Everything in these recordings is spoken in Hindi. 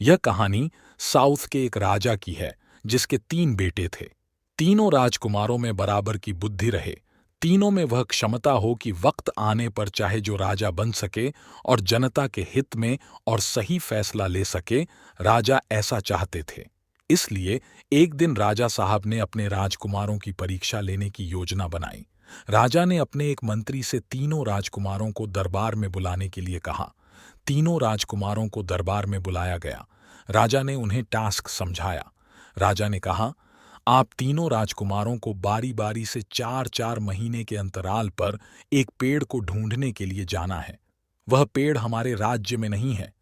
यह कहानी साउथ के एक राजा की है जिसके 3 बेटे थे। तीनों राजकुमारों में बराबर की बुद्धि रहे। तीनों में वह क्षमता हो कि वक्त आने पर चाहे जो राजा बन सके और जनता के हित में और सही फैसला ले सके। राजा ऐसा चाहते थे। इसलिए एक दिन राजा साहब ने अपने राजकुमारों की परीक्षा लेने की योजना बनाई। राजा ने अपने एक मंत्री से तीनों राजकुमारों को दरबार में बुलाने के लिए कहा। तीनों राजकुमारों को दरबार में बुलाया गया। राजा ने उन्हें टास्क समझाया। राजा ने कहा, आप तीनों राजकुमारों को बारी बारी से 4-4 महीने के अंतराल पर एक पेड़ को ढूंढने के लिए जाना है। वह पेड़ हमारे राज्य में नहीं है।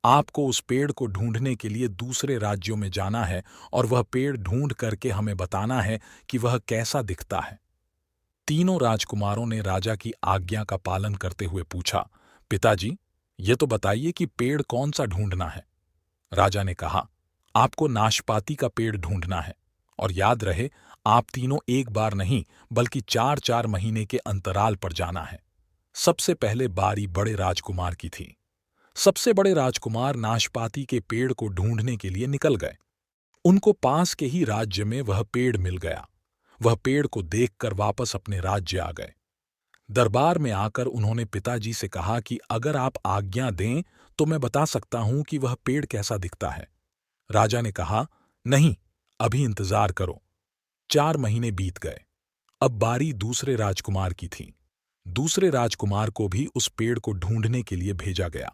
आपको उस पेड़ को ढूंढने के लिए दूसरे राज्यों में जाना है और वह पेड़ ढूंढ करके हमें बताना है कि वह कैसा दिखता है। तीनों राजकुमारों ने राजा की आज्ञा का पालन करते हुए पूछा, पिताजी, ये तो बताइए कि पेड़ कौन सा ढूंढना है। राजा ने कहा, आपको नाशपाती का पेड़ ढूंढना है। और याद रहे, आप तीनों एक बार नहीं बल्कि 4-4 महीने के अंतराल पर जाना है। सबसे पहले बारी बड़े राजकुमार की थी। सबसे बड़े राजकुमार नाशपाती के पेड़ को ढूंढने के लिए निकल गए। उनको पास के ही राज्य में वह पेड़ मिल गया। वह पेड़ को देखकर वापस अपने राज्य आ गए। दरबार में आकर उन्होंने पिताजी से कहा कि अगर आप आज्ञा दें तो मैं बता सकता हूं कि वह पेड़ कैसा दिखता है। राजा ने कहा, नहीं, अभी इंतजार करो। 4 महीने बीत गए। अब बारी दूसरे राजकुमार की थी। दूसरे राजकुमार को भी उस पेड़ को ढूंढने के लिए भेजा गया।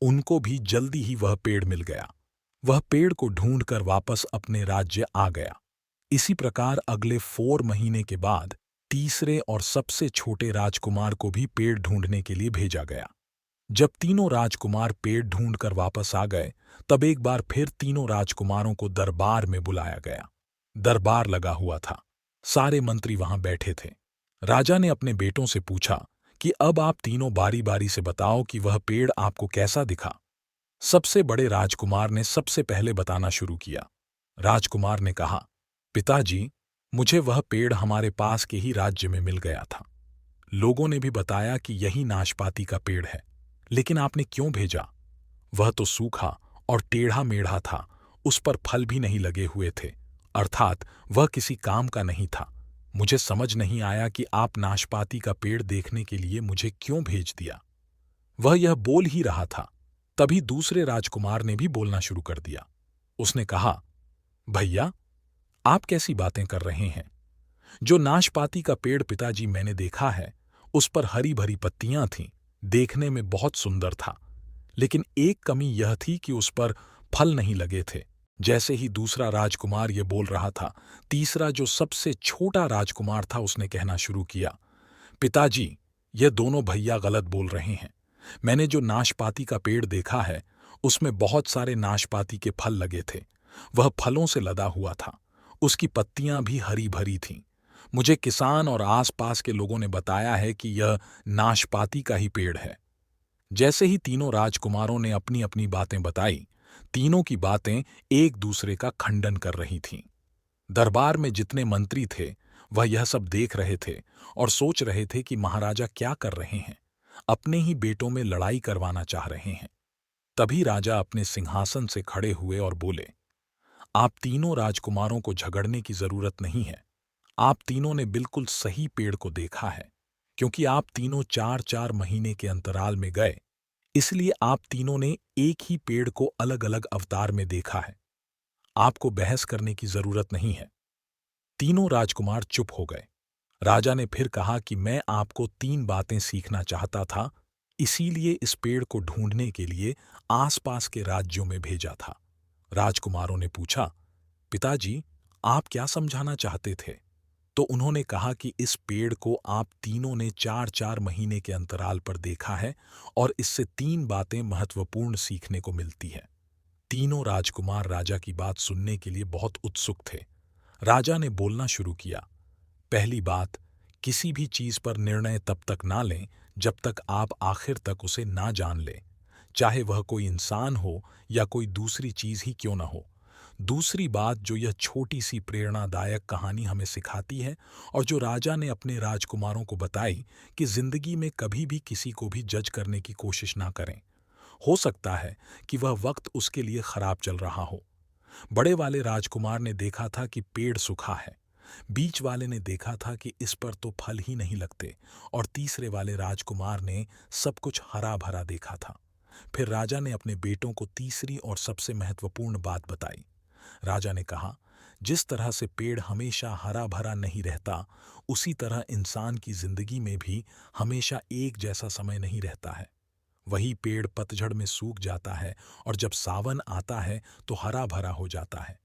उनको भी जल्दी ही वह पेड़ मिल गया। वह पेड़ को ढूंढकर वापस अपने राज्य आ गया। इसी प्रकार अगले 4 महीने के बाद तीसरे और सबसे छोटे राजकुमार को भी पेड़ ढूंढने के लिए भेजा गया। जब तीनों राजकुमार पेड़ ढूंढकर वापस आ गए, तब एक बार फिर तीनों राजकुमारों को दरबार में बुलाया गया। दरबार लगा हुआ था। सारे मंत्री वहां बैठे थे। राजा ने अपने बेटों से पूछा कि अब आप तीनों बारी बारी से बताओ कि वह पेड़ आपको कैसा दिखा। सबसे बड़े राजकुमार ने सबसे पहले बताना शुरू किया। राजकुमार ने कहा, पिताजी, मुझे वह पेड़ हमारे पास के ही राज्य में मिल गया था। लोगों ने भी बताया कि यही नाशपाती का पेड़ है, लेकिन आपने क्यों भेजा? वह तो सूखा और टेढ़ा मेढ़ा था, उस पर फल भी नहीं लगे हुए थे, अर्थात वह किसी काम का नहीं था। मुझे समझ नहीं आया कि आप नाशपाती का पेड़ देखने के लिए मुझे क्यों भेज दिया। वह यह बोल ही रहा था, तभी दूसरे राजकुमार ने भी बोलना शुरू कर दिया। उसने कहा, भैया, आप कैसी बातें कर रहे हैं? जो नाशपाती का पेड़ पिताजी मैंने देखा है, उस पर हरी भरी पत्तियां थीं, देखने में बहुत सुंदर था। लेकिन एक कमी यह थी कि उस पर फल नहीं लगे थे। जैसे ही दूसरा राजकुमार ये बोल रहा था, तीसरा जो सबसे छोटा राजकुमार था उसने कहना शुरू किया, पिताजी, ये दोनों भैया गलत बोल रहे हैं। मैंने जो नाशपाती का पेड़ देखा है, उसमें बहुत सारे नाशपाती के फल लगे थे। वह फलों से लदा हुआ था। उसकी पत्तियां भी हरी भरी थीं। मुझे किसान और आसपास के लोगों ने बताया है कि यह नाशपाती का ही पेड़ है। जैसे ही तीनों राजकुमारों ने अपनी अपनी बातें बताई, तीनों की बातें एक दूसरे का खंडन कर रही थीं। दरबार में जितने मंत्री थे, वह यह सब देख रहे थे और सोच रहे थे कि महाराजा क्या कर रहे हैं। अपने ही बेटों में लड़ाई करवाना चाह रहे हैं। तभी राजा अपने सिंहासन से खड़े हुए और बोले, आप तीनों राजकुमारों को झगड़ने की जरूरत नहीं है। आप तीनों ने बिल्कुल सही पेड़ को देखा है। क्योंकि आप तीनों 4-4 महीने के अंतराल में गए, इसलिए आप तीनों ने एक ही पेड़ को अलग अलग अवतार में देखा है। आपको बहस करने की जरूरत नहीं है। तीनों राजकुमार चुप हो गए। राजा ने फिर कहा कि मैं आपको 3 बातें सीखना चाहता था, इसीलिए इस पेड़ को ढूंढने के लिए आसपास के राज्यों में भेजा था। राजकुमारों ने पूछा, पिताजी, आप क्या समझाना चाहते थे? तो उन्होंने कहा कि इस पेड़ को आप तीनों ने 4-4 महीने के अंतराल पर देखा है और इससे 3 बातें महत्वपूर्ण सीखने को मिलती है। तीनों राजकुमार राजा की बात सुनने के लिए बहुत उत्सुक थे। राजा ने बोलना शुरू किया, पहली बात, किसी भी चीज पर निर्णय तब तक ना लें जब तक आप आखिर तक उसे ना जान लें, चाहे वह कोई इंसान हो या कोई दूसरी चीज ही क्यों ना हो। दूसरी बात जो यह छोटी सी प्रेरणादायक कहानी हमें सिखाती है और जो राजा ने अपने राजकुमारों को बताई कि जिंदगी में कभी भी किसी को भी जज करने की कोशिश ना करें। हो सकता है कि वह वक्त उसके लिए खराब चल रहा हो। बड़े वाले राजकुमार ने देखा था कि पेड़ सूखा है, बीच वाले ने देखा था कि इस पर तो फल ही नहीं लगते, और तीसरे वाले राजकुमार ने सब कुछ हरा भरा देखा था। फिर राजा ने अपने बेटों को तीसरी और सबसे महत्वपूर्ण बात बताई। राजा ने कहा, जिस तरह से पेड़ हमेशा हरा भरा नहीं रहता, उसी तरह इंसान की जिंदगी में भी हमेशा एक जैसा समय नहीं रहता है। वही पेड़ पतझड़ में सूख जाता है और जब सावन आता है तो हरा भरा हो जाता है।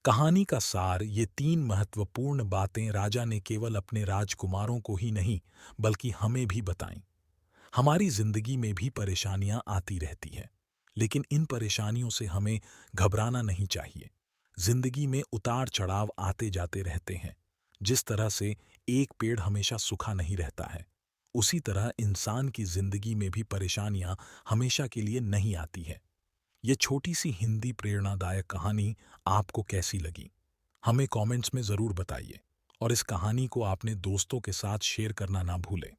कहानी का सार, ये तीन महत्वपूर्ण बातें राजा ने केवल अपने राजकुमारों को ही नहीं बल्कि हमें भी बताईं। हमारी जिंदगी में भी परेशानियां आती रहती हैं, लेकिन इन परेशानियों से हमें घबराना नहीं चाहिए। जिंदगी में उतार चढ़ाव आते जाते रहते हैं। जिस तरह से एक पेड़ हमेशा सूखा नहीं रहता है, उसी तरह इंसान की जिंदगी में भी परेशानियां हमेशा के लिए नहीं आती है। ये छोटी सी हिंदी प्रेरणादायक कहानी आपको कैसी लगी? हमें कमेंट्स में ज़रूर बताइए, और इस कहानी को अपने दोस्तों के साथ शेयर करना ना भूलें।